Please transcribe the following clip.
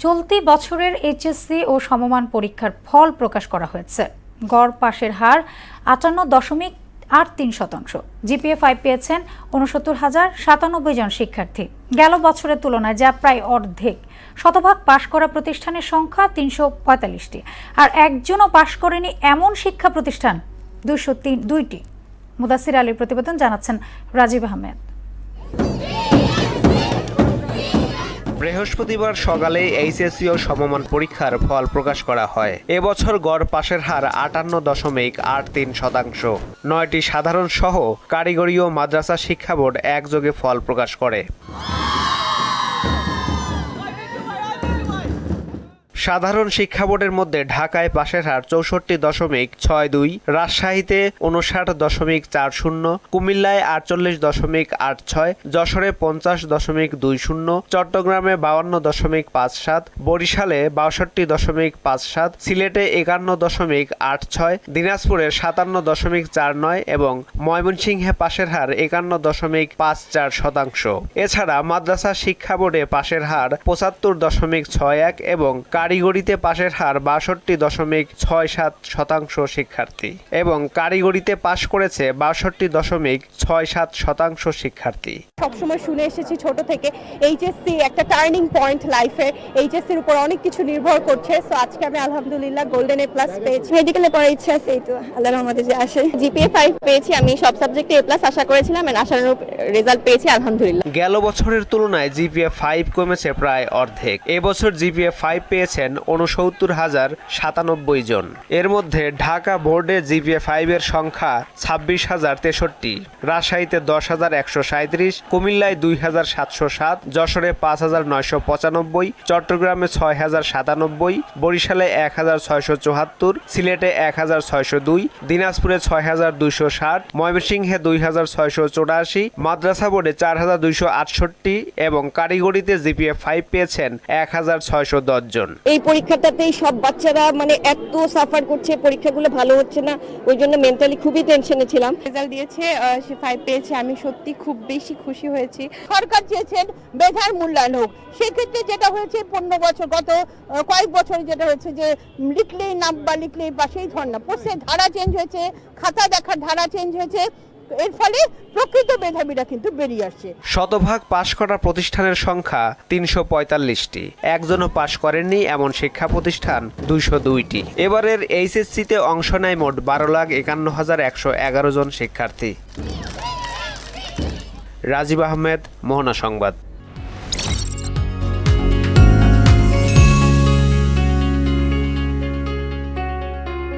চলতি বছরের এইচএসসি ও সমমান পরীক্ষার ফল প্রকাশ করা হয়েছে। গড় পাশের হার ৫৮.৮৩%। জিপিএ ৫ পেয়েছেন ৬৯,০৯৭ জন শিক্ষার্থী। গেল বছরের তুলনায় যা প্রায় অর্ধেক। শতভাগ পাশ করা প্রতিষ্ঠানের সংখ্যা ৩৪৫টি, আর একজনও পাশ করেনি এমন শিক্ষা প্রতিষ্ঠান ২০২টি। মুদাসির আলীর প্রতিবেদন, জানাচ্ছেন রাজীব আহমেদ। বৃহস্পতিবার সকালে এইচএসসি ও সমমান পরীক্ষার ফল প্রকাশ করা হয়। এবছর গড় পাশের হার ৫৮.৮৩%। ৯টি সাধারণ সহ কারিগরি ও মাদ্রাসা শিক্ষা বোর্ড একযোগে ফল প্রকাশ করে। সাধারণ শিক্ষা বোর্ডের মধ্যে ঢাকায় পাশের হার ৬৪.৬২, রাজশাহীতে ৫৯.৪০, কুমিল্লায় ৪৮.৮৬, যশোরে ৫০.২০, চট্টগ্রামে ৫২.৫৭, বরিশালে ৬২.৫৭, সিলেটে ৫১.৮৬, দিনাজপুরে ৫৭.৪৯ এবং ময়মনসিংহে পাশের হার ৫১.৫৪%। এছাড়া মাদ্রাসা শিক্ষা বোর্ডে পাশের হার ৭৫.৬১ এবং কারিগরিতে পাশের হার ৬২.৬৭% শিক্ষার্থী এবং কারিগরিতে পাশ করেছে ৬২.৬৭% শিক্ষার্থী। সবসময় শুনে এসেছি ছোট থেকে এইচএসসি একটা টার্নিং পয়েন্ট লাইফে। এইচএসসির উপর অনেক কিছু নির্ভর করছে। সো আজকে আমি আলহামদুলিল্লাহ গোল্ডেন এ প্লাস পেয়েছি। মেডিকেলে পড়ার ইচ্ছা আছে, এই তো আল্লাহর রহমতে যে আসে। জিপিএ 5 পেয়েছি, আমি সব সাবজেক্টে এ প্লাস আশা করেছিলাম, এন্ড আশানুরূপ রেজাল্ট পেয়েছি আলহামদুলিল্লাহ। গেল বছরের তুলনায় জিপিএ ৫ কমেছে প্রায় অর্ধেক। এবছর জিপিএ ৫ পেয়েছেন ৬৯,০৯৭ জন। এর মধ্যে ঢাকা বোর্ডে জিপিএ ৫ এর সংখ্যা ২৬,০৬৩, রাজশাহীতে ১০,১৩৭, কুমিল্লায় ২,৭০৭, যশোরে ৫,৯৯৫, চট্টগ্রামে ৬,০৯৭, বরিশালে ১,৬৭৪, সিলেটে ১,৬০২, দিনাজপুরে ৬,২৬০, ময়মনসিংহে ২,৬৮৪, মাদ্রাসা বোর্ডে ৪,২৬৮ এবং কারিগরিতে জিপিএ ৫ পেয়েছেন ১,৬১০ জন। এই পরীক্ষাটাতেই সব বাচ্চারা এত সাফার করছে, পরীক্ষাগুলো ভালো হচ্ছে না, ওই জন্য মেন্টালি খুবই টেনশনে ছিলাম। রেজাল্ট দিয়েছে, সে 5 পেয়েছে, আমি সত্যি খুব বেশি খুশি হয়েছি। সরকার চেয়েছেন মেধার মূল্যায়ন হোক, সেক্ষেত্রে যেটা হয়েছে 15 বছর গত কয়েক বছরে যেটা হয়েছে যে লিখলেই নাম্বার, লিখলেই বা সেই ধরনা প্রশ্নের ধারা চেঞ্জ হয়েছে, খাতা দেখার ধারা চেঞ্জ হয়েছে। এর ফলে প্রকৃত মেধাবীরা কিন্তু বেরিয়ে আসছে। শতভাগ পাশ করা প্রতিষ্ঠানের সংখ্যা ৩৪৫টি, একজনও পাশ করেননি এমন শিক্ষা প্রতিষ্ঠান ২০২টি। এবারের এইচএসসিতে অংশ নেয় মোট ১২,৫১,১১১ জন শিক্ষার্থী। রাজীব আহমেদ, মোহনা সংবাদ।